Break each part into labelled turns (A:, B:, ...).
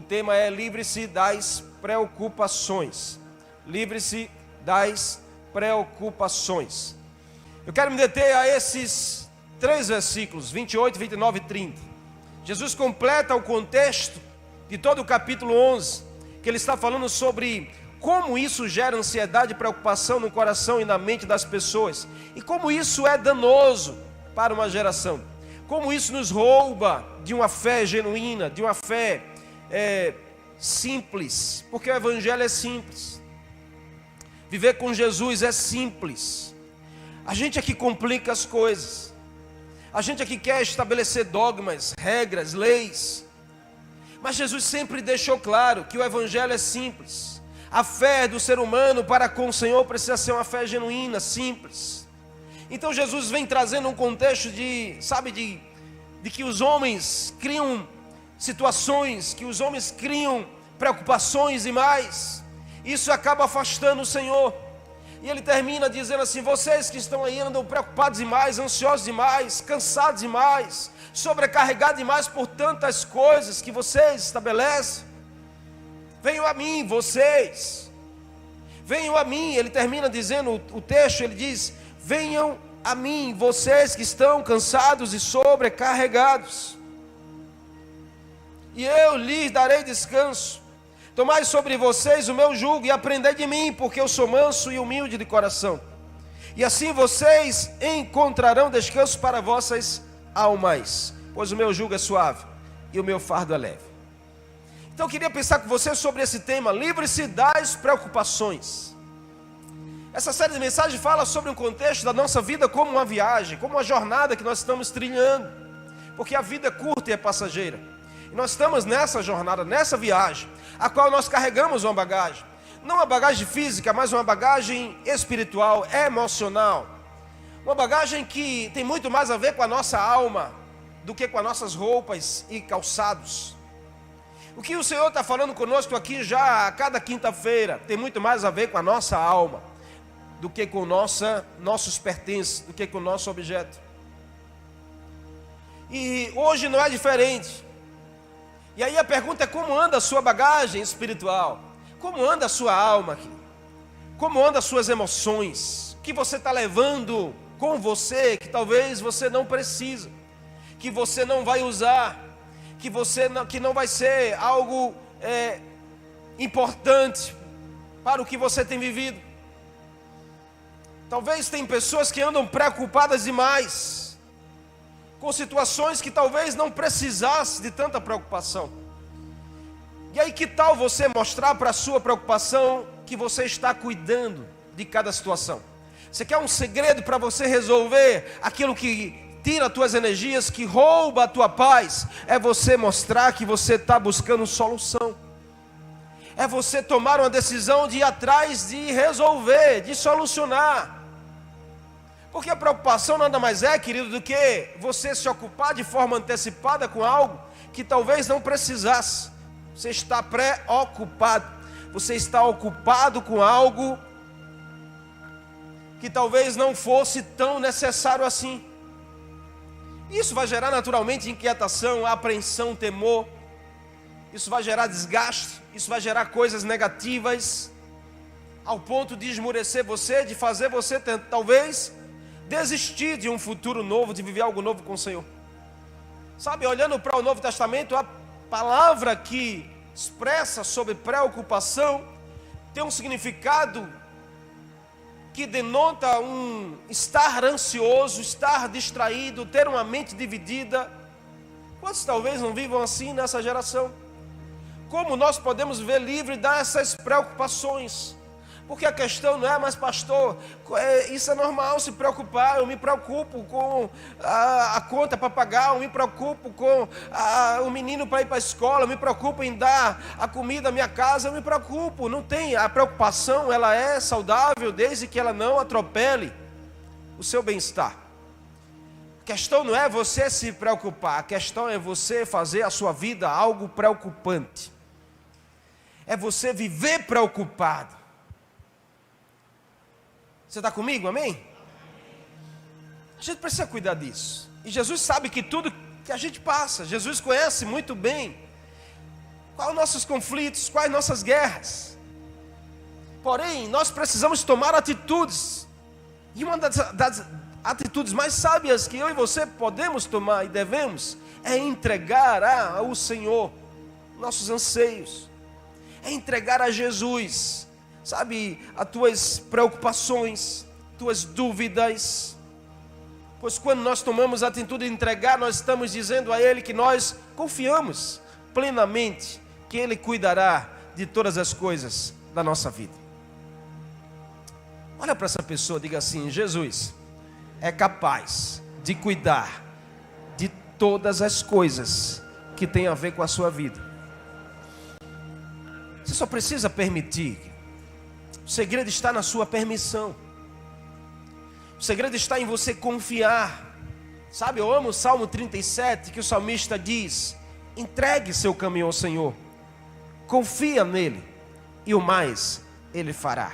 A: tema é livre-se das preocupações. Livre-se das preocupações. Eu quero me deter a esses 3 versículos, 28, 29 e 30. Jesus completa o contexto de todo o capítulo 11, que ele está falando sobre como isso gera ansiedade e preocupação no coração e na mente das pessoas, e como isso é danoso para uma geração, como isso nos rouba de uma fé genuína, de uma fé simples, porque o evangelho é simples, viver com Jesus é simples. A gente aqui complica as coisas, a gente aqui quer estabelecer dogmas, regras, leis, mas Jesus sempre deixou claro que o evangelho é simples. A fé do ser humano para com o Senhor precisa ser uma fé genuína, simples. Então Jesus vem trazendo um contexto de que os homens criam situações, que os homens criam preocupações demais. Isso acaba afastando o Senhor. E ele termina dizendo assim: vocês que estão aí andam preocupados demais, ansiosos demais, cansados demais, sobrecarregados demais por tantas coisas que vocês estabelecem. Venham a mim, vocês. Venham a mim. Ele termina dizendo o texto, ele diz: venham a mim, vocês que estão cansados e sobrecarregados, e eu lhes darei descanso. Tomai sobre vocês o meu jugo e aprendei de mim, porque eu sou manso e humilde de coração, e assim vocês encontrarão descanso para vossas almas, pois o meu jugo é suave e o meu fardo é leve. Então eu queria pensar com você sobre esse tema, livre-se das preocupações. Essa série de mensagens fala sobre um contexto da nossa vida como uma viagem, como uma jornada que nós estamos trilhando, porque a vida é curta e é passageira, e nós estamos nessa jornada, nessa viagem, a qual nós carregamos uma bagagem, não uma bagagem física, mas uma bagagem espiritual, emocional, uma bagagem que tem muito mais a ver com a nossa alma, do que com as nossas roupas e calçados. O que o Senhor está falando conosco aqui já a cada quinta-feira tem muito mais a ver com a nossa alma do que com nossos pertences, do que com o nosso objeto. E hoje não é diferente. E aí a pergunta é: como anda a sua bagagem espiritual? Como anda a sua alma aqui? Como anda as suas emoções? O que você está levando com você que talvez você não precisa, que você não vai usar, que não vai ser algo importante para o que você tem vivido. Talvez tem pessoas que andam preocupadas demais, com situações que talvez não precisasse de tanta preocupação. E aí que tal você mostrar para a sua preocupação que você está cuidando de cada situação? Você quer um segredo para você resolver aquilo que tira as tuas energias, que rouba a tua paz? É você mostrar que você está buscando solução. É você tomar uma decisão de ir atrás de resolver, de solucionar. Porque a preocupação nada mais é, querido, do que você se ocupar de forma antecipada com algo que talvez não precisasse. Você está preocupado. Você está ocupado com algo que talvez não fosse tão necessário assim. Isso vai gerar naturalmente inquietação, apreensão, temor. Isso vai gerar desgaste. Isso vai gerar coisas negativas, ao ponto de esmurecer você, de fazer você talvez desistir de um futuro novo, de viver algo novo com o Senhor. Sabe, olhando para o Novo Testamento, a palavra que expressa sobre preocupação tem um significado que denota um estar ansioso, estar distraído, ter uma mente dividida. Quantos talvez não vivam assim nessa geração? Como nós podemos viver livre dessas preocupações? Porque a questão não é: mas pastor, isso é normal se preocupar. Eu me preocupo com a conta para pagar, eu me preocupo com o menino para ir para a escola, eu me preocupo em dar a comida à minha casa, eu me preocupo. Não tem, a preocupação ela é saudável desde que ela não atropele o seu bem-estar. A questão não é você se preocupar, a questão é você fazer a sua vida algo preocupante. É você viver preocupado. Você está comigo, amém? A gente precisa cuidar disso. E Jesus sabe que tudo que a gente passa, Jesus conhece muito bem Quais os nossos conflitos, quais nossas guerras. Porém, nós precisamos tomar atitudes. E uma das atitudes mais sábias que eu e você podemos tomar e devemos é entregar ao Senhor nossos anseios. É entregar a Jesus, sabe, as tuas preocupações, tuas dúvidas. Pois quando nós tomamos a atitude de entregar, nós estamos dizendo a Ele que nós confiamos plenamente que Ele cuidará de todas as coisas da nossa vida. Olha para essa pessoa, diga assim: Jesus é capaz de cuidar de todas as coisas que tem a ver com a sua vida. Você só precisa permitir. O segredo está na sua permissão. O segredo está em você confiar. Sabe, eu amo o Salmo 37, que o salmista diz: entregue seu caminho ao Senhor, confia nele, e o mais Ele fará.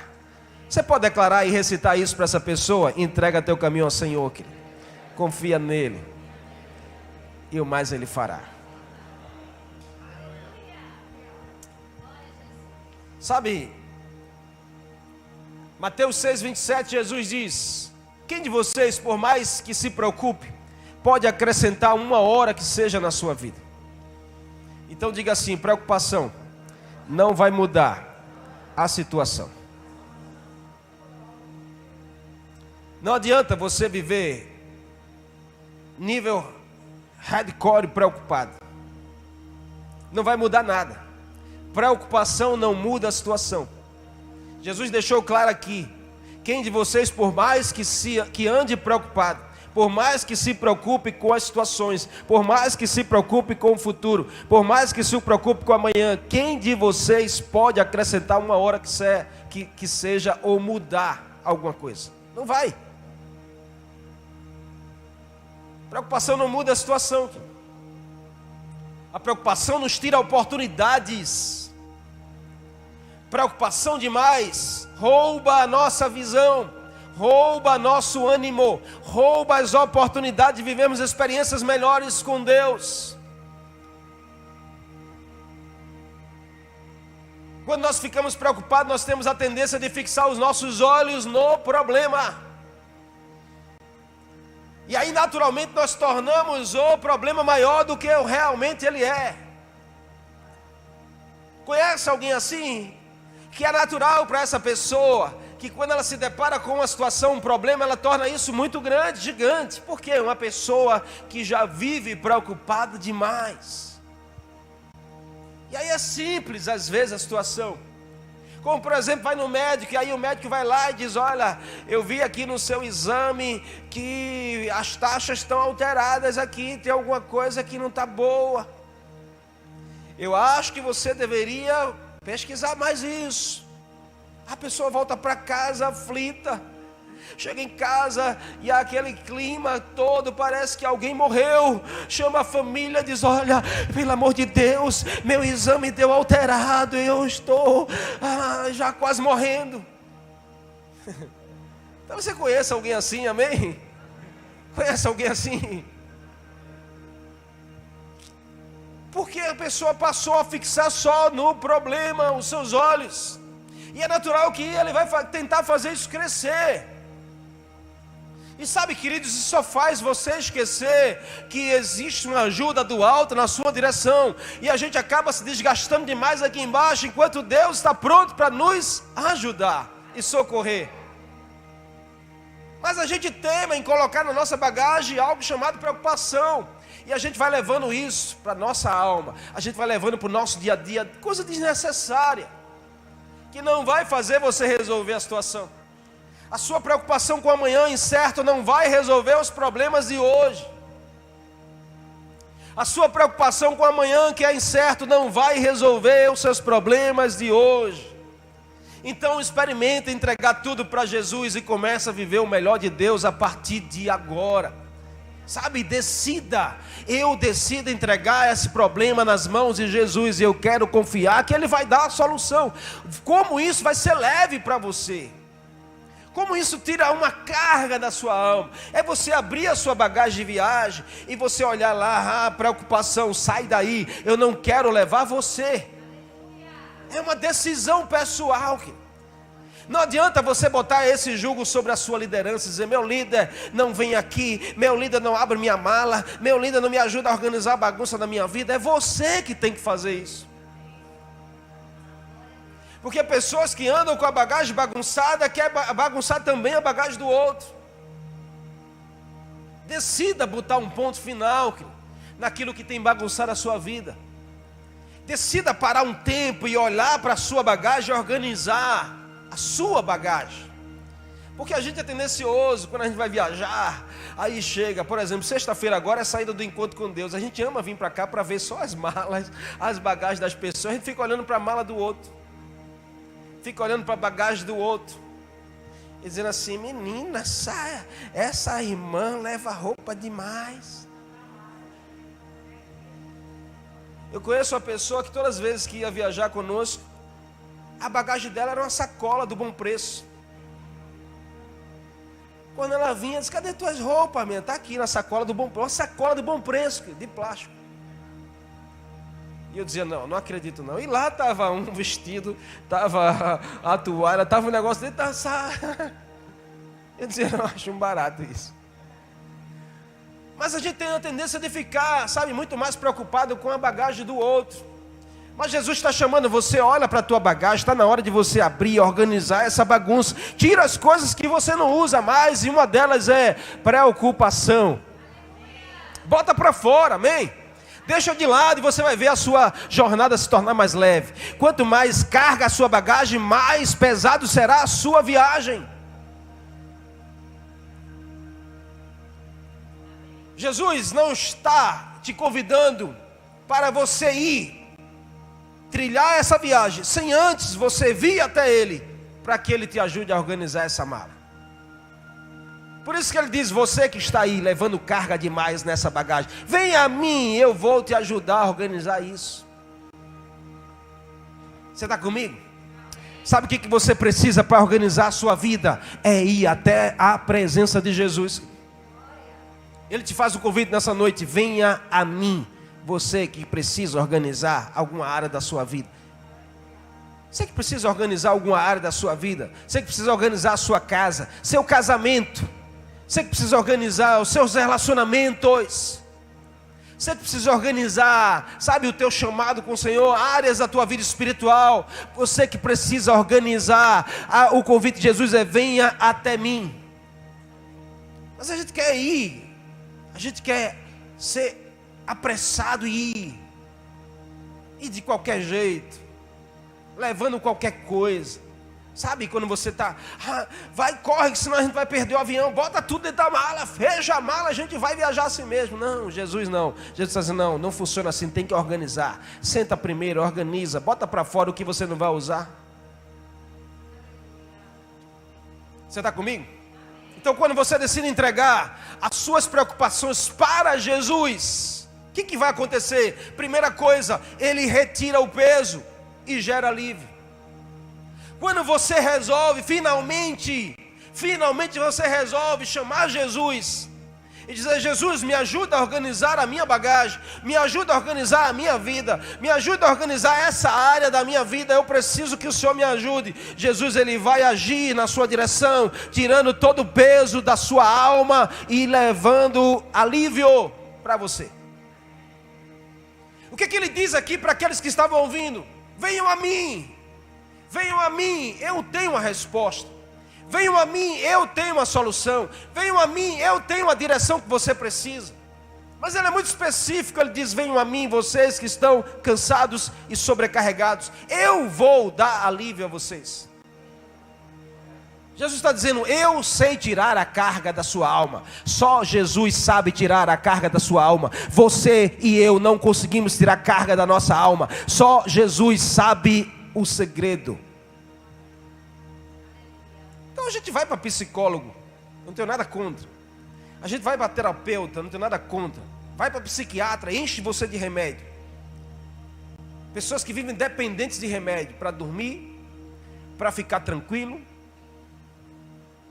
A: Você pode declarar e recitar isso para essa pessoa? Entrega teu caminho ao Senhor, querido. Confia nele, e o mais Ele fará. Sabe, Mateus 6,27, Jesus diz: quem de vocês, por mais que se preocupe, pode acrescentar uma hora que seja na sua vida? Então diga assim: preocupação não vai mudar a situação. Não adianta você viver nível hardcore preocupado. Não vai mudar nada. Preocupação não muda a situação. Jesus deixou claro aqui: quem de vocês, por mais que ande preocupado, por mais que se preocupe com as situações, por mais que se preocupe com o futuro, por mais que se preocupe com amanhã, quem de vocês pode acrescentar uma hora que seja ou mudar alguma coisa? Não vai. Preocupação não muda a situação. A preocupação nos tira oportunidades. Preocupação demais rouba a nossa visão, rouba nosso ânimo, rouba as oportunidades de vivermos experiências melhores com Deus. Quando nós ficamos preocupados, nós temos a tendência de fixar os nossos olhos no problema. E aí naturalmente nós tornamos o problema maior do que realmente ele é. Conhece alguém assim? Que é natural para essa pessoa, que quando ela se depara com uma situação, um problema, ela torna isso muito grande, gigante. Por quê? Uma pessoa que já vive preocupada demais. E aí é simples às vezes a situação. Como por exemplo, vai no médico, e aí o médico vai lá e diz: olha, eu vi aqui no seu exame que as taxas estão alteradas aqui, tem alguma coisa que não está boa. Eu acho que você deveria pesquisar mais isso. A pessoa volta para casa aflita. Chega em casa e aquele clima todo, parece que alguém morreu. Chama a família, diz: olha, pelo amor de Deus, meu exame deu alterado, eu estou já quase morrendo. Então você conhece alguém assim, amém? Conhece alguém assim? Porque a pessoa passou a fixar só no problema os seus olhos. E é natural que ele vai tentar fazer isso crescer. E sabe, queridos, isso só faz você esquecer que existe uma ajuda do alto na sua direção. E a gente acaba se desgastando demais aqui embaixo, enquanto Deus está pronto para nos ajudar e socorrer. Mas a gente teme em colocar na nossa bagagem algo chamado preocupação. E a gente vai levando isso para a nossa alma. A gente vai levando para o nosso dia a dia, coisa desnecessária, que não vai fazer você resolver a situação. A sua preocupação com o amanhã incerto não vai resolver os problemas de hoje. A sua preocupação com o amanhã que é incerto não vai resolver os seus problemas de hoje. Então experimenta entregar tudo para Jesus e começa a viver o melhor de Deus a partir de agora. Sabe, decida. Eu decido entregar esse problema nas mãos de Jesus e eu quero confiar que Ele vai dar a solução. Como isso vai ser leve para você? Como isso tira uma carga da sua alma? É você abrir a sua bagagem de viagem e você olhar lá: preocupação, sai daí, eu não quero levar você. É uma decisão pessoal. Não adianta você botar esse jugo sobre a sua liderança e dizer: meu líder não vem aqui, meu líder não abre minha mala, meu líder não me ajuda a organizar a bagunça da minha vida. É você que tem que fazer isso. Porque pessoas que andam com a bagagem bagunçada querem bagunçar também a bagagem do outro. Decida botar um ponto final naquilo que tem bagunçado a sua vida. Decida parar um tempo e olhar para a sua bagagem e organizar a sua bagagem. Porque a gente é tendencioso quando a gente vai viajar. Aí chega, por exemplo, sexta-feira agora é a saída do encontro com Deus. A gente ama vir para cá para ver só as malas, as bagagens das pessoas. A gente fica olhando para a mala do outro, fica olhando para a bagagem do outro e dizendo assim: menina, saia, essa irmã leva roupa demais. Eu conheço uma pessoa que todas as vezes que ia viajar conosco, a bagagem dela era uma sacola do Bom Preço. Quando ela vinha, disse: cadê tuas roupas, minha? Está aqui na sacola do Bom Preço. Uma sacola do Bom Preço, de plástico. E eu dizia: não acredito não. E lá estava um vestido, estava a toalha, estava um negócio dentro da sala. Eu dizia: não, acho um barato isso. Mas a gente tem a tendência de ficar, sabe, muito mais preocupado com a bagagem do outro. Mas Jesus está chamando você: olha para a tua bagagem, está na hora de você abrir, organizar essa bagunça. Tira as coisas que você não usa mais, e uma delas é preocupação. Bota para fora, amém? Deixa de lado e você vai ver a sua jornada se tornar mais leve. Quanto mais carga a sua bagagem, mais pesado será a sua viagem. Jesus não está te convidando para você ir trilhar essa viagem sem antes você vir até Ele, para que Ele te ajude a organizar essa mala. Por isso que Ele diz: você que está aí levando carga demais nessa bagagem, vem a mim, eu vou te ajudar a organizar isso. Você está comigo? Sabe o que você precisa para organizar a sua vida? É ir até a presença de Jesus. Ele te faz o convite nessa noite: venha a mim, você que precisa organizar alguma área da sua vida. Você que precisa organizar alguma área da sua vida. Você que precisa organizar a sua casa, seu casamento. Você que precisa organizar os seus relacionamentos. Você que precisa organizar, sabe, o teu chamado com o Senhor, áreas da tua vida espiritual. Você que precisa organizar, o convite de Jesus é: venha até mim. Mas a gente quer ir. A gente quer ser apressado e ir de qualquer jeito, levando qualquer coisa. Sabe quando você está, vai, corre, senão a gente vai perder o avião, bota tudo dentro da mala, fecha a mala, a gente vai viajar assim mesmo. Não, Jesus não. Jesus está dizendo: não funciona assim, tem que organizar. Senta primeiro, organiza, bota para fora o que você não vai usar. Você está comigo? Então, quando você decide entregar as suas preocupações para Jesus, o que vai acontecer? Primeira coisa, Ele retira o peso e gera alívio. Quando você resolve, finalmente você resolve chamar Jesus e dizer: Jesus, me ajuda a organizar a minha bagagem, me ajuda a organizar a minha vida, me ajuda a organizar essa área da minha vida, eu preciso que o Senhor me ajude. Jesus, Ele vai agir na sua direção, tirando todo o peso da sua alma e levando alívio para você. O que Ele diz aqui para aqueles que estavam ouvindo? Venham a mim, eu tenho a resposta. Venham a mim, eu tenho uma solução. Venham a mim, eu tenho a direção que você precisa. Mas ele é muito específico, ele diz: venham a mim, vocês que estão cansados e sobrecarregados, eu vou dar alívio a vocês. Jesus está dizendo: eu sei tirar a carga da sua alma. Só Jesus sabe tirar a carga da sua alma. Você e eu não conseguimos tirar a carga da nossa alma. Só Jesus sabe o segredo. Então a gente vai para psicólogo, não tenho nada contra. A gente vai para terapeuta, não tenho nada contra. Vai para psiquiatra, enche você de remédio. Pessoas que vivem dependentes de remédio para dormir, para ficar tranquilo,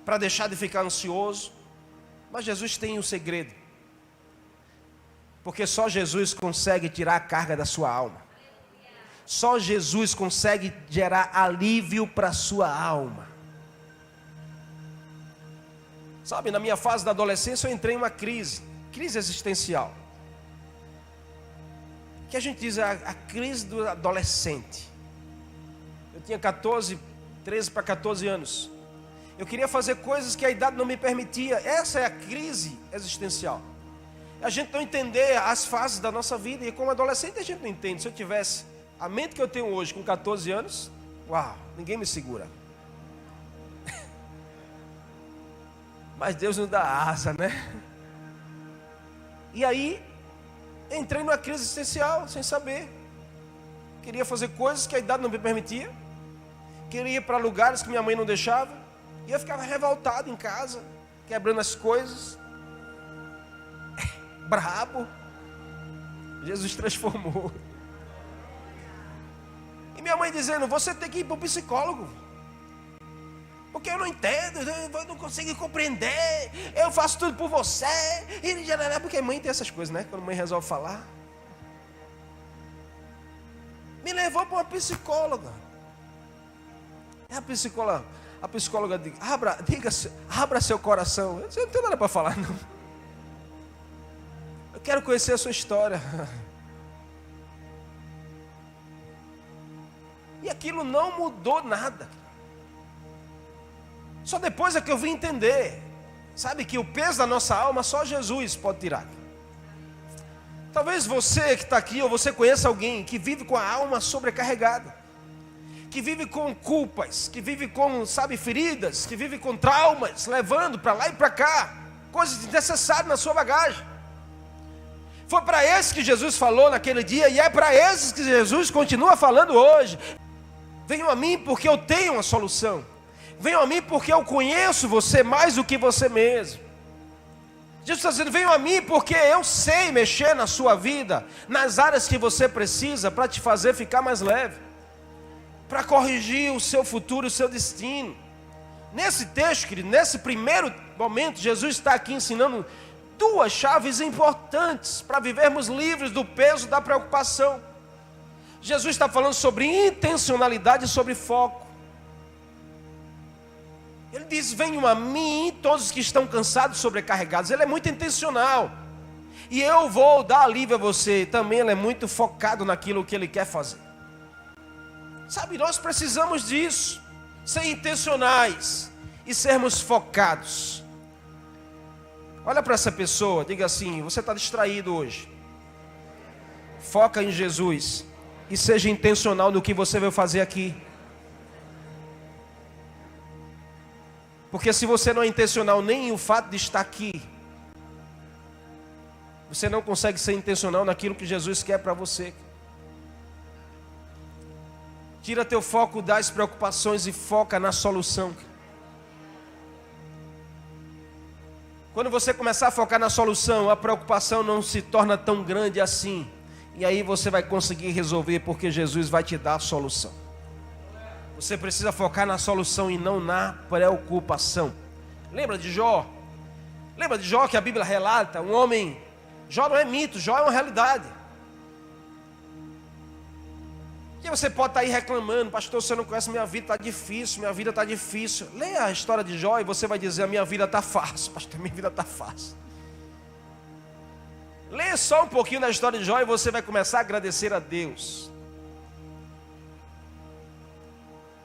A: para deixar de ficar ansioso. Mas Jesus tem um segredo. Porque só Jesus consegue tirar a carga da sua alma. Só Jesus consegue gerar alívio para a sua alma. Sabe, na minha fase da adolescência eu entrei em uma crise existencial. Que a gente diz a crise do adolescente. Eu tinha 13 para 14 anos. Eu queria fazer coisas que a idade não me permitia. Essa é a crise existencial. A gente não entender as fases da nossa vida. E como adolescente a gente não entende. Se eu tivesse a mente que eu tenho hoje com 14 anos, uau, ninguém me segura. Mas Deus nos dá asa, né? E aí, entrei numa crise existencial, sem saber. Queria fazer coisas que a idade não me permitia. Queria ir para lugares que minha mãe não deixava. E eu ficava revoltado em casa, quebrando as coisas. Brabo. Jesus transformou. E minha mãe dizendo, você tem que ir para o psicólogo. Porque eu não entendo, eu não consigo compreender. Eu faço tudo por você. Porque mãe tem essas coisas, né? Quando a mãe resolve falar. Me levou para uma psicóloga. A psicóloga diz, abra seu coração. Eu não tenho nada para falar, não. Eu quero conhecer a sua história. E aquilo não mudou nada. Só depois é que eu vim entender. Sabe que o peso da nossa alma só Jesus pode tirar. Talvez você que está aqui, ou você conheça alguém que vive com a alma sobrecarregada, que vive com culpas, que vive com, feridas, que vive com traumas, levando para lá e para cá, coisas desnecessárias na sua bagagem. Foi para esses que Jesus falou naquele dia, e é para esses que Jesus continua falando hoje. Venham a mim porque eu tenho uma solução. Venham a mim porque eu conheço você mais do que você mesmo. Jesus está dizendo, venham a mim porque eu sei mexer na sua vida, nas áreas que você precisa para te fazer ficar mais leve, para corrigir o seu futuro, o seu destino. Nesse texto, querido, nesse primeiro momento, Jesus está aqui ensinando duas chaves importantes para vivermos livres do peso da preocupação. Jesus está falando sobre intencionalidade e sobre foco. Ele diz, venham a mim todos que estão cansados e sobrecarregados. Ele é muito intencional. E eu vou dar alívio a você. Também ele é muito focado naquilo que ele quer fazer. Sabe, nós precisamos disso. Ser intencionais e sermos focados. Olha para essa pessoa, diga assim, você está distraído hoje. Foca em Jesus. E seja intencional no que você vai fazer aqui. Porque se você não é intencional nem o fato de estar aqui, você não consegue ser intencional naquilo que Jesus quer para você. Tira teu foco das preocupações e foca na solução. Quando você começar a focar na solução, a preocupação não se torna tão grande assim. E aí você vai conseguir resolver, porque Jesus vai te dar a solução. Você precisa focar na solução e não na preocupação. Lembra de Jó? Lembra de Jó que a Bíblia relata? Um homem, Jó não é mito, Jó é uma realidade. E você pode estar aí reclamando, pastor, você não conhece minha vida, está difícil, minha vida está difícil. Leia a história de Jó e você vai dizer, a minha vida está fácil, pastor, minha vida está fácil. Leia só um pouquinho da história de Jó e você vai começar a agradecer a Deus.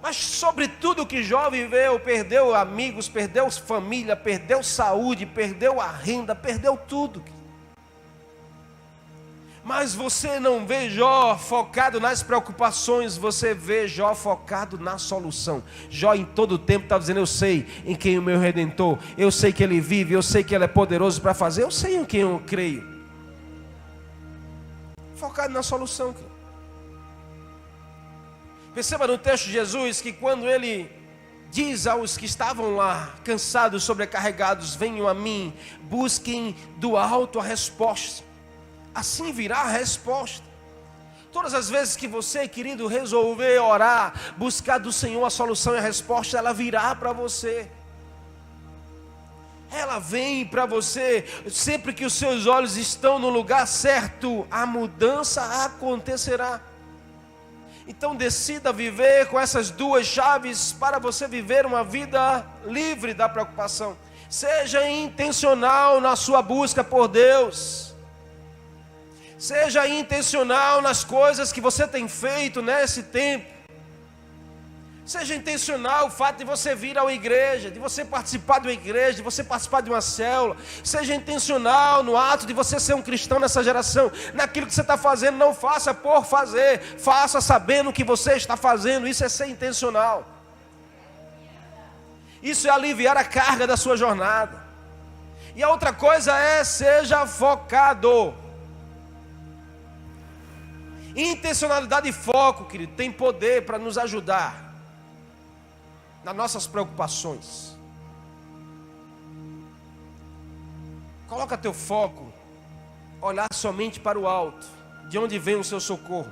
A: Mas sobre tudo que Jó viveu, perdeu amigos, perdeu família, perdeu saúde, perdeu a renda, perdeu tudo. Mas você não vê Jó focado nas preocupações, você vê Jó focado na solução. Jó em todo o tempo está dizendo, eu sei em quem o meu Redentor, eu sei que Ele vive, eu sei que Ele é poderoso para fazer, eu sei em quem eu creio. Focado na solução. Perceba no texto de Jesus que quando Ele diz aos que estavam lá, cansados, sobrecarregados, venham a mim, busquem do alto a resposta. Assim virá a resposta. Todas as vezes que você, querido, resolver orar, buscar do Senhor a solução e a resposta, ela virá para você. Ela vem para você. Sempre que os seus olhos estão no lugar certo, a mudança acontecerá. Então decida viver com essas duas chaves para você viver uma vida livre da preocupação. Seja intencional na sua busca por Deus. Seja intencional nas coisas que você tem feito nesse tempo. Seja intencional o fato de você vir à igreja, de você participar de uma igreja, de você participar de uma célula. Seja intencional no ato de você ser um cristão nessa geração. Naquilo que você está fazendo, não faça por fazer. Faça sabendo o que você está fazendo. Isso é ser intencional. Isso é aliviar a carga da sua jornada. E a outra coisa é, seja focado. Intencionalidade e foco, querido, tem poder para nos ajudar nas nossas preocupações. Coloca teu foco, olhar somente para o alto, de onde vem o seu socorro,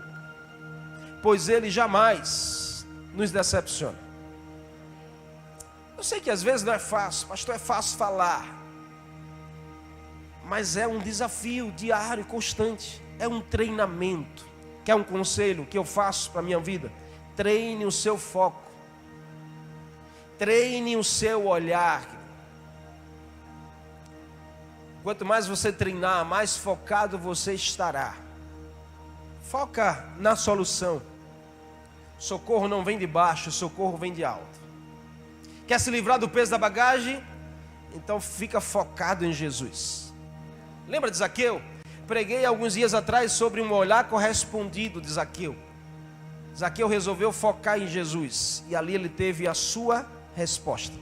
A: pois Ele jamais nos decepciona. Eu sei que às vezes não é fácil, pastor, é fácil falar, mas é um desafio diário, constante, é um treinamento. Quer um conselho que eu faço para a minha vida? Treine o seu foco. Treine o seu olhar. Quanto mais você treinar, mais focado você estará. Foca na solução. Socorro não vem de baixo, socorro vem de alto. Quer se livrar do peso da bagagem? Então fica focado em Jesus. Lembra de Zaqueu? Preguei alguns dias atrás sobre um olhar correspondido de Zaqueu. Zaqueu resolveu focar em Jesus e ali ele teve a sua resposta.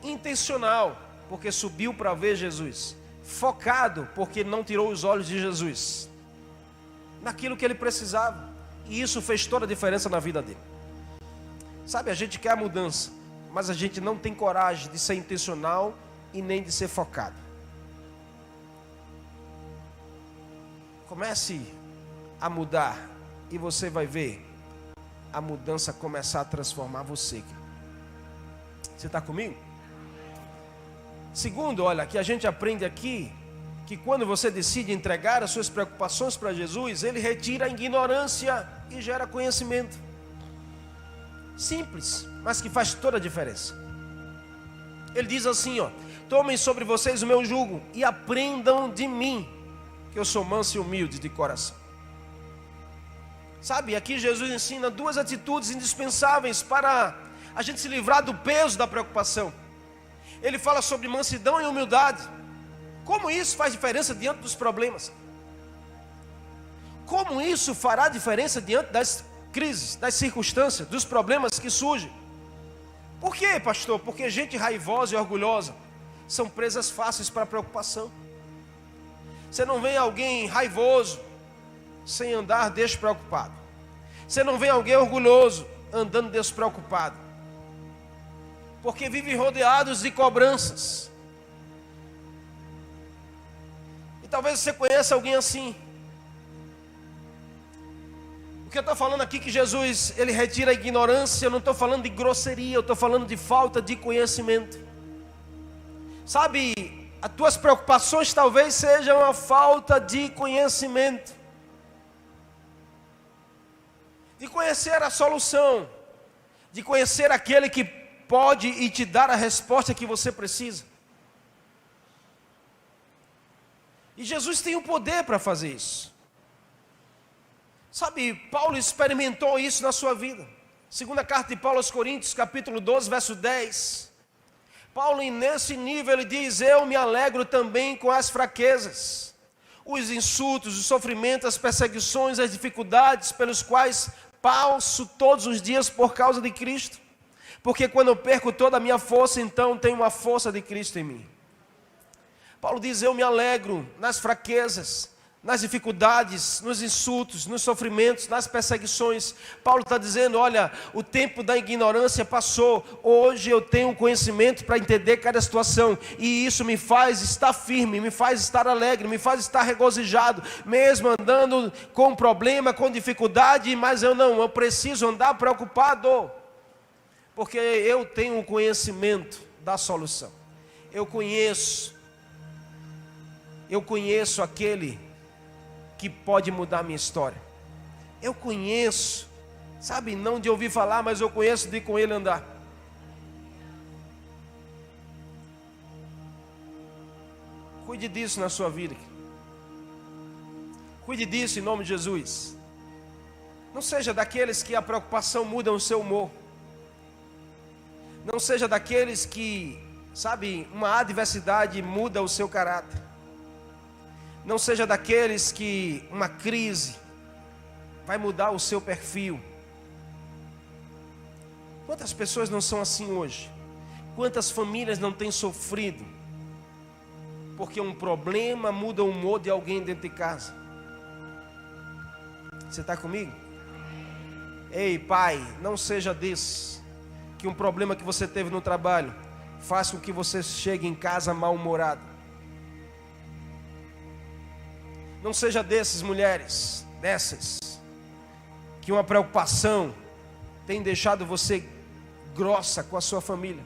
A: Intencional, porque subiu para ver Jesus. Focado, porque não tirou os olhos de Jesus naquilo que ele precisava. E isso fez toda a diferença na vida dele. Sabe, a gente quer a mudança, mas a gente não tem coragem de ser intencional e nem de ser focado. Comece a mudar e você vai ver a mudança começar a transformar você. Você está comigo? Segundo, olha, que a gente aprende aqui, que quando você decide entregar as suas preocupações para Jesus, Ele retira a ignorância e gera conhecimento. Simples, mas que faz toda a diferença. Ele diz assim, ó: tomem sobre vocês o meu jugo e aprendam de mim, que eu sou manso e humilde de coração. Sabe, aqui Jesus ensina duas atitudes indispensáveis para a gente se livrar do peso da preocupação. Ele fala sobre mansidão e humildade. Como isso faz diferença diante dos problemas? Como isso fará diferença diante das crises, das circunstâncias, dos problemas que surgem? Por quê, pastor? Porque gente raivosa e orgulhosa são presas fáceis para a preocupação. Você não vê alguém raivoso sem andar despreocupado. Você não vê alguém orgulhoso andando despreocupado. Porque vivem rodeados de cobranças. E talvez você conheça alguém assim. O que eu estou falando aqui que Jesus, Ele retira a ignorância, eu não estou falando de grosseria, eu estou falando de falta de conhecimento. Sabe, as tuas preocupações talvez sejam a falta de conhecimento. De conhecer a solução, de conhecer aquele que pode e te dar a resposta que você precisa. E Jesus tem o poder para fazer isso. Sabe, Paulo experimentou isso na sua vida. Segunda carta de Paulo aos Coríntios, capítulo 12, verso 10. Paulo, nesse nível, ele diz: eu me alegro também com as fraquezas, os insultos, os sofrimentos, as perseguições, as dificuldades pelos quais passo todos os dias por causa de Cristo. Porque quando eu perco toda a minha força, então tenho a força de Cristo em mim. Paulo diz: eu me alegro nas fraquezas, nas dificuldades, nos insultos, nos sofrimentos, nas perseguições. Paulo está dizendo: olha, o tempo da ignorância passou, hoje eu tenho conhecimento para entender cada situação, e isso me faz estar firme, me faz estar alegre, me faz estar regozijado, mesmo andando com problema, com dificuldade, mas eu preciso andar preocupado, porque eu tenho o conhecimento da solução. Eu conheço aquele que pode mudar a minha história. Eu conheço, sabe, não de ouvir falar, mas eu conheço de com ele andar. Cuide disso na sua vida. Cuide disso em nome de Jesus. Não seja daqueles que a preocupação muda o seu humor. Não seja daqueles que, sabe, uma adversidade muda o seu caráter. Não seja daqueles que uma crise vai mudar o seu perfil. Quantas pessoas não são assim hoje? Quantas famílias não têm sofrido? Porque um problema muda o humor de alguém dentro de casa. Você está comigo? Ei, pai, não seja desse, que um problema que você teve no trabalho faça com que você chegue em casa mal-humorado. Não seja desses, mulheres, dessas, que uma preocupação tem deixado você grossa com a sua família,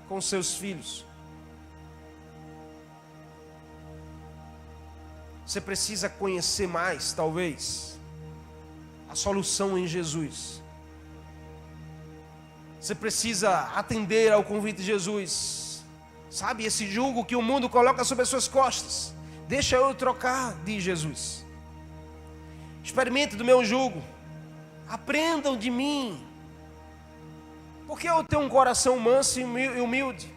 A: com os seus filhos. Você precisa conhecer mais, talvez, a solução em Jesus. Você precisa atender ao convite de Jesus. Sabe, esse jugo que o mundo coloca sobre as suas costas, deixa eu trocar, diz Jesus. Experimente do meu jugo. Aprendam de mim. Porque eu tenho um coração manso e humilde.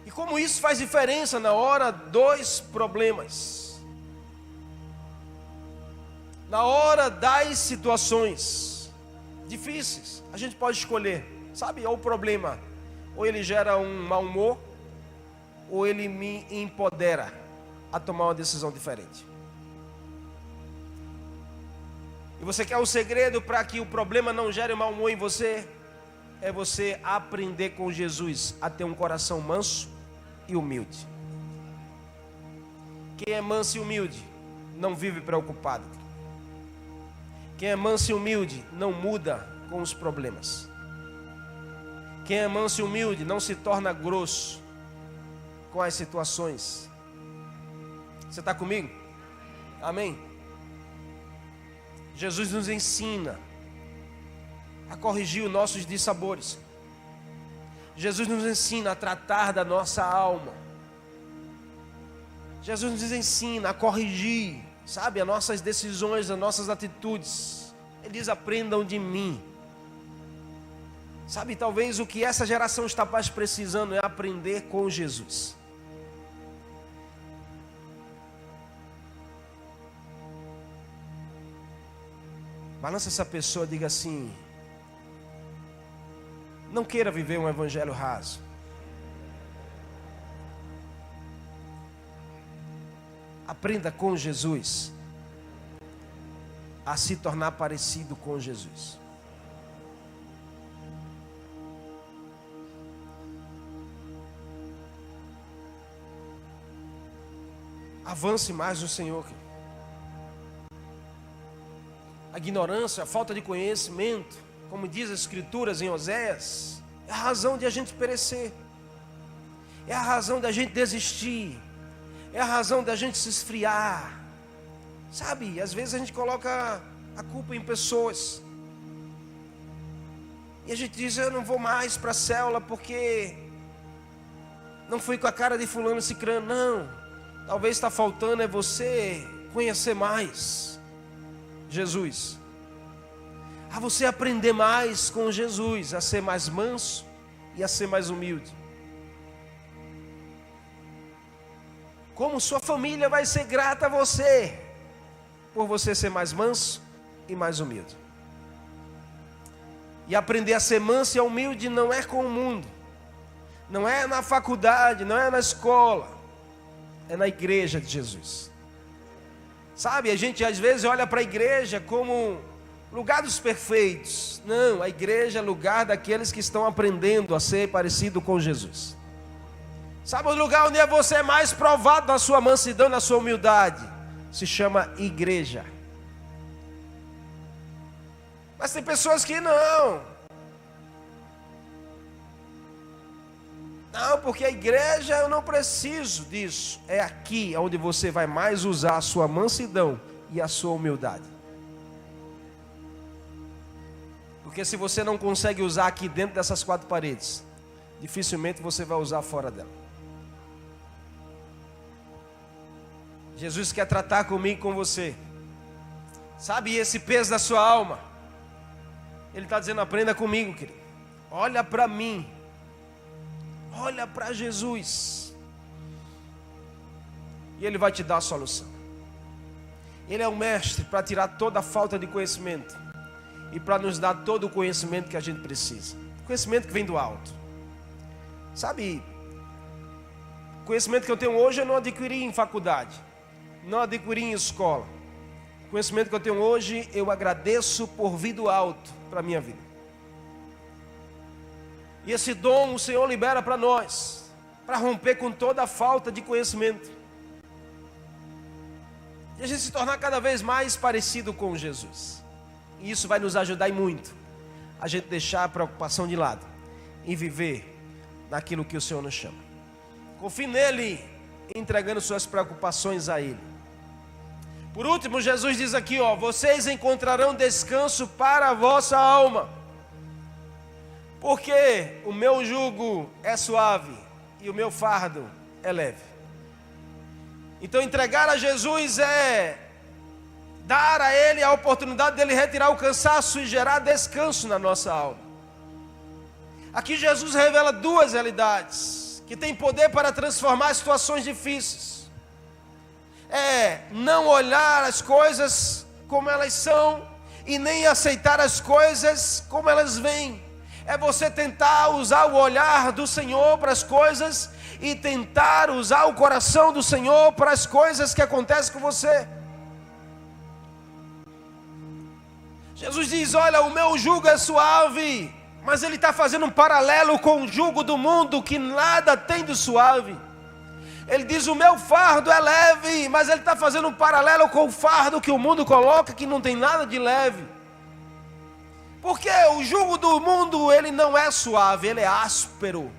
A: E como isso faz diferença na hora dos problemas. Na hora das situações difíceis, a gente pode escolher, sabe, ou o problema, ou ele gera um mau humor, ou ele me empodera a tomar uma decisão diferente. E você quer o segredo para que o problema não gere mau humor em você? É você aprender com Jesus a ter um coração manso e humilde. Quem é manso e humilde não vive preocupado. Quem é manso e humilde não muda com os problemas. Quem é manso e humilde não se torna grosso com as situações. Você está comigo? Amém? Jesus nos ensina a corrigir os nossos dissabores. Jesus nos ensina a tratar da nossa alma. Jesus nos ensina a corrigir, sabe, as nossas decisões, as nossas atitudes. Ele diz: aprendam de mim. Sabe, talvez o que essa geração está mais precisando é aprender com Jesus. Balança essa pessoa e diga assim: não queira viver um evangelho raso. Aprenda com Jesus a se tornar parecido com Jesus. Avance mais no Senhor. A ignorância, a falta de conhecimento, como diz as Escrituras em Oséias, é a razão de a gente perecer. É a razão da gente desistir. É a razão da gente se esfriar. Sabe, às vezes a gente coloca a culpa em pessoas. E a gente diz: eu não vou mais para a célula porque não fui com a cara de fulano cicrano. Não, talvez está faltando é você conhecer mais Jesus. A você aprender mais com Jesus, a ser mais manso e a ser mais humilde. Como sua família vai ser grata a você, por você ser mais manso e mais humilde. E aprender a ser manso e humilde não é com o mundo, não é na faculdade, não é na escola, é na igreja de Jesus. Sabe, a gente às vezes olha para a igreja como lugar dos perfeitos. Não, a igreja é lugar daqueles que estão aprendendo a ser parecido com Jesus. Sabe o lugar onde você é mais provado na sua mansidão, na sua humildade? Se chama igreja. Mas tem pessoas que não, porque a igreja eu não preciso disso. É aqui onde você vai mais usar a sua mansidão e a sua humildade. Porque se você não consegue usar aqui dentro dessas quatro paredes, dificilmente você vai usar fora dela. Jesus quer tratar comigo e com você. Sabe esse peso da sua alma? Ele está dizendo, aprenda comigo, querido. Olha para mim. Olha para Jesus. E Ele vai te dar a solução. Ele é o mestre para tirar toda a falta de conhecimento. E para nos dar todo o conhecimento que a gente precisa. Conhecimento que vem do alto. Sabe, o conhecimento que eu tenho hoje eu não adquiri em faculdade. Não adquiri em escola. O conhecimento que eu tenho hoje, eu agradeço por vir do alto para a minha vida. E esse dom o Senhor libera para nós, para romper com toda a falta de conhecimento. E a gente se tornar cada vez mais parecido com Jesus. E isso vai nos ajudar e muito. A gente deixar a preocupação de lado e viver naquilo que o Senhor nos chama. Confie nele, entregando suas preocupações a Ele. Por último, Jesus diz aqui, vocês encontrarão descanso para a vossa alma. Porque o meu jugo é suave e o meu fardo é leve. Então entregar a Jesus é dar a Ele a oportunidade dele retirar o cansaço e gerar descanso na nossa alma. Aqui Jesus revela duas realidades que têm poder para transformar situações difíceis. É não olhar as coisas como elas são e nem aceitar as coisas como elas vêm. É você tentar usar o olhar do Senhor para as coisas e tentar usar o coração do Senhor para as coisas que acontecem com você. Jesus diz, olha, o meu jugo é suave, mas Ele está fazendo um paralelo com o jugo do mundo que nada tem de suave. Ele diz, o meu fardo é leve, mas Ele está fazendo um paralelo com o fardo que o mundo coloca, que não tem nada de leve. Porque o jugo do mundo, ele não é suave, ele é áspero.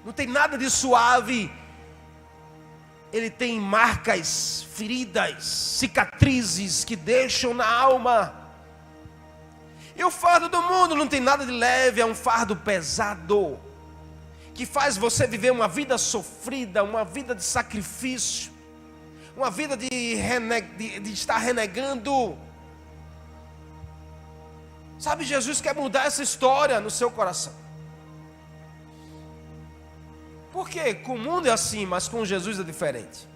A: Não tem nada de suave. Ele tem marcas, feridas, cicatrizes que deixam na alma. E o fardo do mundo não tem nada de leve, é um fardo pesado, que faz você viver uma vida sofrida, uma vida de sacrifício, uma vida de estar renegando. Sabe, Jesus quer mudar essa história no seu coração. Porque com o mundo é assim, mas com Jesus é diferente.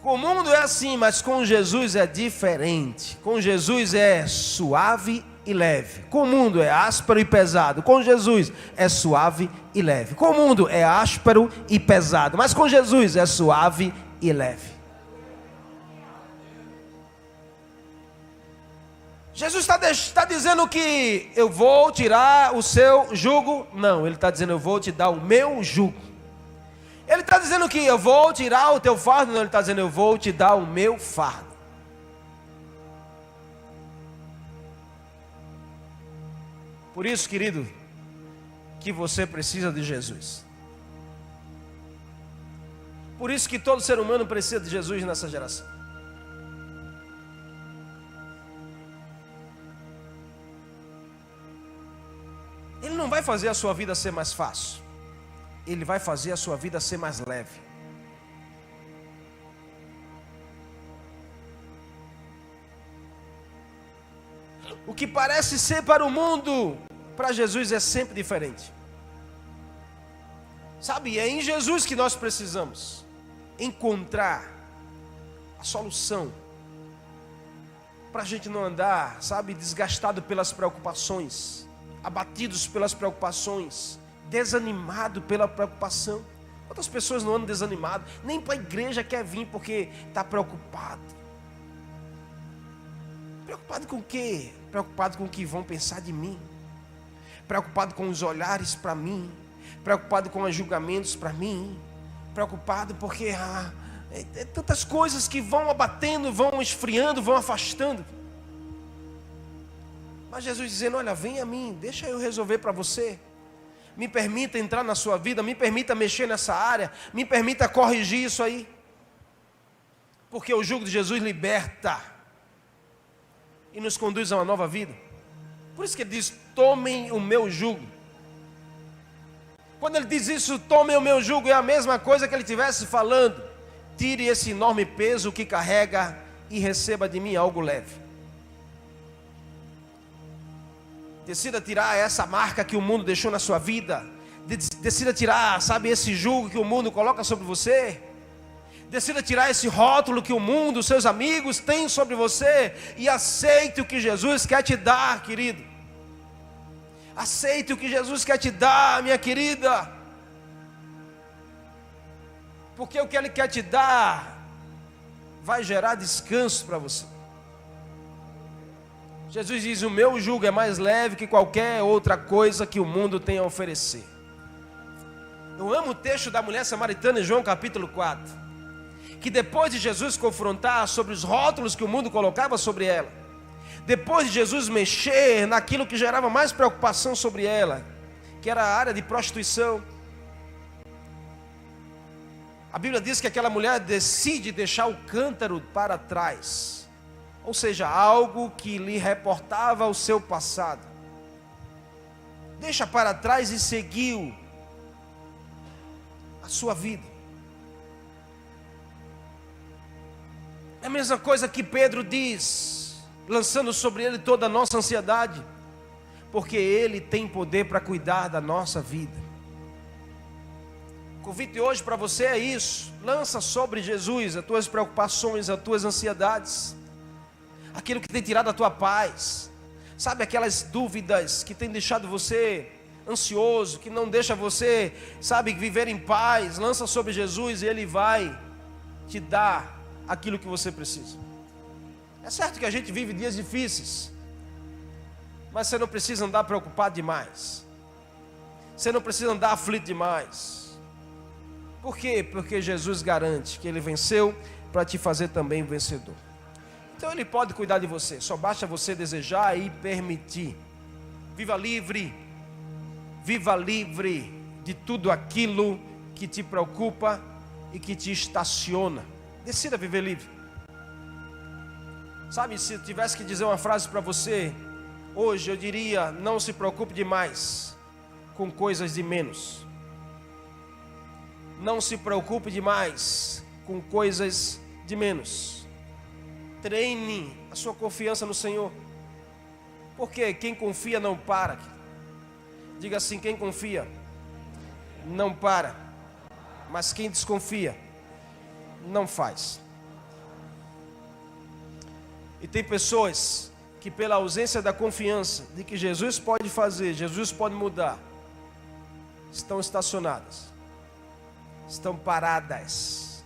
A: Com o mundo é assim, mas com Jesus é diferente. Com Jesus é suave e leve. Com o mundo é áspero e pesado. Com Jesus é suave e leve. Com o mundo é áspero e pesado, mas com Jesus é suave e leve. Jesus está dizendo que eu vou tirar o seu jugo. Não, Ele está dizendo eu vou te dar o meu jugo. Ele está dizendo que eu vou tirar o teu fardo. Não, Ele está dizendo eu vou te dar o meu fardo. Por isso, querido, que você precisa de Jesus. Por isso que todo ser humano precisa de Jesus nessa geração. Ele não vai fazer a sua vida ser mais fácil. Ele vai fazer a sua vida ser mais leve. O que parece ser para o mundo, para Jesus é sempre diferente. Sabe, é em Jesus que nós precisamos encontrar a solução. Para a gente não andar, sabe, desgastado pelas preocupações, abatidos pelas preocupações, desanimado pela preocupação. Quantas pessoas não andam desanimadas? Nem para a igreja quer vir porque está preocupado. Preocupado com o quê? Preocupado com o que vão pensar de mim. Preocupado com os olhares para mim. Preocupado com os julgamentos para mim. Preocupado porque tantas coisas que vão abatendo, vão esfriando, vão afastando. Mas Jesus dizendo, olha, vem a mim, deixa eu resolver para você. Me permita entrar na sua vida, me permita mexer nessa área, me permita corrigir isso aí. Porque o jugo de Jesus liberta e nos conduz a uma nova vida. Por isso que ele diz: tomem o meu jugo. Quando ele diz isso, tomem o meu jugo, é a mesma coisa que ele estivesse falando: tire esse enorme peso que carrega e receba de mim algo leve. Decida tirar essa marca que o mundo deixou na sua vida. Decida tirar, sabe, esse jugo que o mundo coloca sobre você. Decida tirar esse rótulo que o mundo, seus amigos têm sobre você. E aceite o que Jesus quer te dar, querido. Aceite o que Jesus quer te dar, minha querida. Porque o que Ele quer te dar vai gerar descanso para você. Jesus diz: o meu jugo é mais leve que qualquer outra coisa que o mundo tem a oferecer. Eu amo o texto da mulher samaritana em João capítulo 4. Que depois de Jesus confrontar sobre os rótulos que o mundo colocava sobre ela, depois de Jesus mexer naquilo que gerava mais preocupação sobre ela, que era a área de prostituição, a Bíblia diz que aquela mulher decide deixar o cântaro para trás, ou seja, algo que lhe reportava o seu passado. Deixa para trás e seguiu a sua vida. É a mesma coisa que Pedro diz, lançando sobre ele toda a nossa ansiedade, porque ele tem poder para cuidar da nossa vida. O convite hoje para você é isso: lança sobre Jesus as tuas preocupações, as tuas ansiedades, aquilo que tem tirado a tua paz, sabe, aquelas dúvidas que tem deixado você ansioso, que não deixa você, sabe, viver em paz. Lança sobre Jesus e Ele vai te dar aquilo que você precisa. É certo que a gente vive dias difíceis, mas você não precisa andar preocupado demais. Você não precisa andar aflito demais. Por quê? Porque Jesus garante que Ele venceu para te fazer também vencedor. Então Ele pode cuidar de você, só basta você desejar e permitir. Viva livre de tudo aquilo que te preocupa e que te estaciona. Decida viver livre. Sabe, se eu tivesse que dizer uma frase para você hoje, eu diria: não se preocupe demais com coisas de menos. Não se preocupe demais com coisas de menos. Treine a sua confiança no Senhor. Porque quem confia não para. Diga assim: quem confia não para. Mas quem desconfia não faz. E tem pessoas que, pela ausência da confiança de que Jesus pode fazer, Jesus pode mudar, estão estacionadas, estão paradas.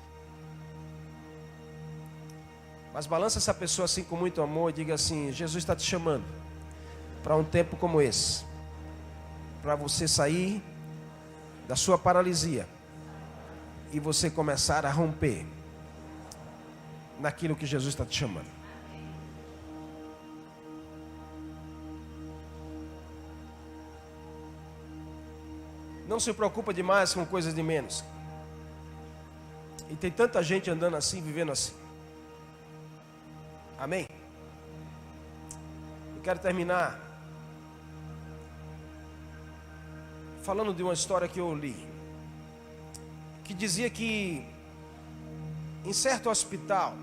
A: Mas balança essa pessoa assim com muito amor e diga assim: Jesus está te chamando para um tempo como esse, para você sair da sua paralisia e você começar a romper naquilo que Jesus está te chamando. Não se preocupa demais com coisas de menos. E tem tanta gente andando assim, vivendo assim. Amém? Eu quero terminar falando de uma história que eu li, que dizia que em certo hospital,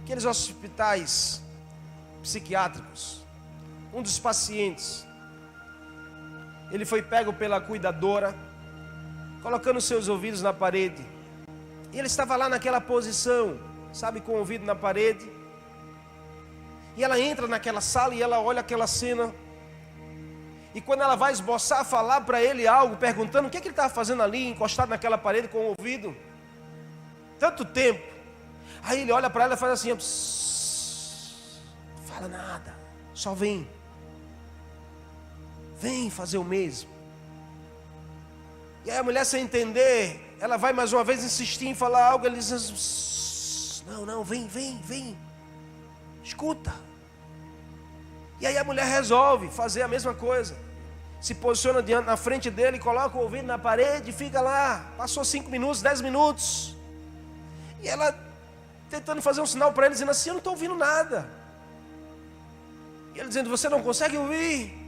A: aqueles hospitais psiquiátricos, um dos pacientes, ele foi pego pela cuidadora, colocando seus ouvidos na parede, e ele estava lá naquela posição, sabe, com o ouvido na parede, e ela entra naquela sala e ela olha aquela cena, e quando ela vai esboçar, falar para ele algo, perguntando o que ele estava fazendo ali, encostado naquela parede com o ouvido, tanto tempo, aí ele olha para ela e faz assim: não fala nada, só vem fazer o mesmo. E aí a mulher, sem entender, ela vai mais uma vez insistir em falar algo, ele diz: não, vem, escuta. E aí a mulher resolve fazer a mesma coisa, se posiciona diante, na frente dele, coloca o ouvido na parede e fica lá. Passou 5 minutos, 10 minutos, e ela tentando fazer um sinal para ele, dizendo assim: eu não estou ouvindo nada. E ele dizendo: você não consegue ouvir?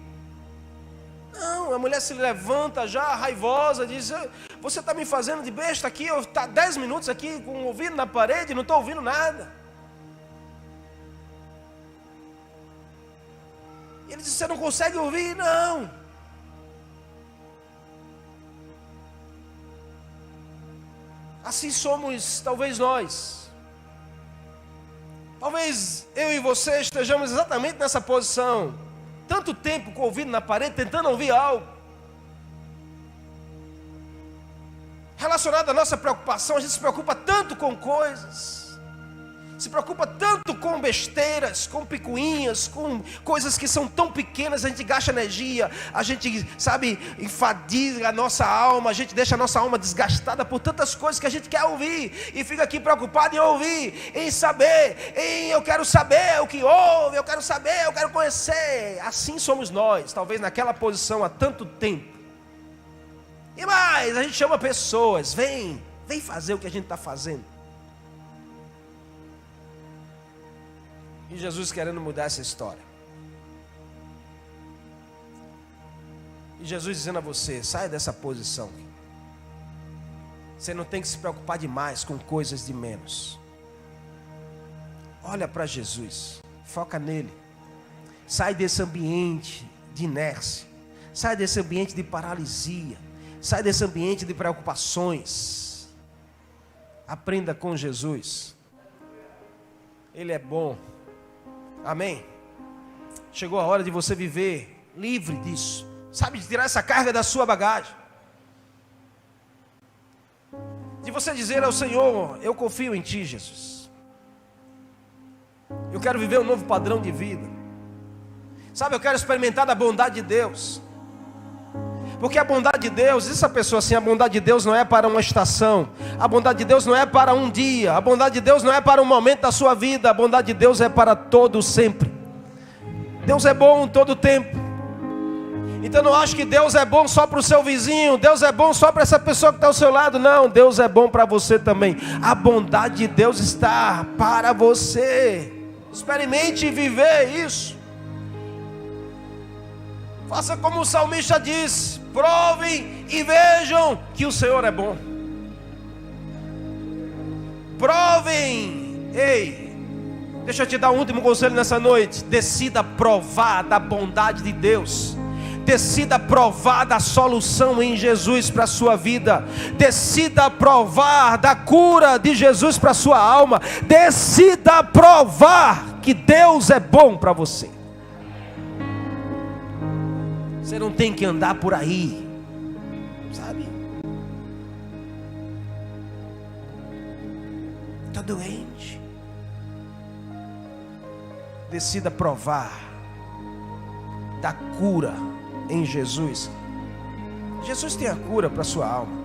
A: Não, a mulher se levanta já, raivosa, diz: você está me fazendo de besta aqui, eu estou 10 minutos aqui com o ouvido na parede, não estou ouvindo nada. E ele disse: você não consegue ouvir? Não. Assim somos, talvez nós. Talvez eu e você estejamos exatamente nessa posição. Tanto tempo com o ouvido na parede, tentando ouvir algo. Relacionado à nossa preocupação, a gente se preocupa tanto com coisas. Se preocupa tanto com besteiras, com picuinhas, com coisas que são tão pequenas, a gente gasta energia, a gente, enfadiga a nossa alma, a gente deixa a nossa alma desgastada por tantas coisas que a gente quer ouvir, e fica aqui preocupado em ouvir, em saber, eu quero saber o que houve, eu quero saber, eu quero conhecer. Assim somos nós, talvez naquela posição há tanto tempo. E mais, a gente chama pessoas: vem fazer o que a gente está fazendo. E Jesus querendo mudar essa história. E Jesus dizendo a você: saia dessa posição. Você não tem que se preocupar demais com coisas de menos. Olha para Jesus, foca nele. Sai desse ambiente de inércia. Sai desse ambiente de paralisia. Sai desse ambiente de preocupações. Aprenda com Jesus. Ele é bom. Amém? Chegou a hora de você viver livre disso. Sabe, de tirar essa carga da sua bagagem. De você dizer ao Senhor: eu confio em Ti, Jesus. Eu quero viver um novo padrão de vida. Sabe, eu quero experimentar da bondade de Deus. Porque a bondade de Deus, essa pessoa assim, a bondade de Deus não é para uma estação. A bondade de Deus não é para um dia. A bondade de Deus não é para um momento da sua vida. A bondade de Deus é para todo sempre. Deus é bom todo tempo. Então não acho que Deus é bom só para o seu vizinho. Deus é bom só para essa pessoa que está ao seu lado. Não, Deus é bom para você também. A bondade de Deus está para você. Experimente viver isso. Faça como o salmista diz: provem e vejam que o Senhor é bom. Provem. Ei, deixa eu te dar um último conselho nessa noite. Decida provar da bondade de Deus. Decida provar da solução em Jesus para a sua vida. Decida provar da cura de Jesus para a sua alma. Decida provar que Deus é bom para você. Você não tem que andar por aí, sabe? Está doente. Decida provar da cura em Jesus. Jesus tem a cura para a sua alma.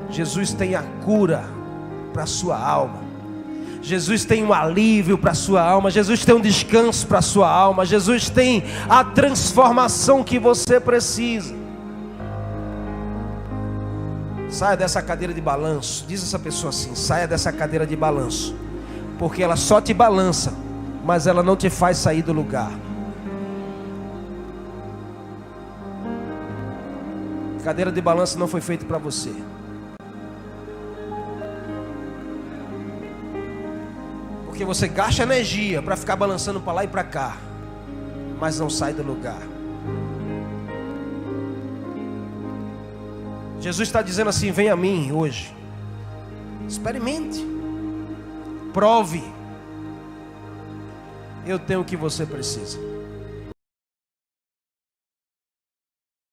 A: Jesus tem a cura para a sua alma. Jesus tem um alívio para a sua alma. Jesus tem um descanso para a sua alma. Jesus tem a transformação que você precisa. Saia dessa cadeira de balanço. Diz essa pessoa assim: saia dessa cadeira de balanço. Porque ela só te balança, mas ela não te faz sair do lugar. Cadeira de balanço não foi feita para você. Porque você gasta energia para ficar balançando para lá e para cá, mas não sai do lugar. Jesus está dizendo assim: vem a mim hoje. Experimente. Prove. Eu tenho o que você precisa.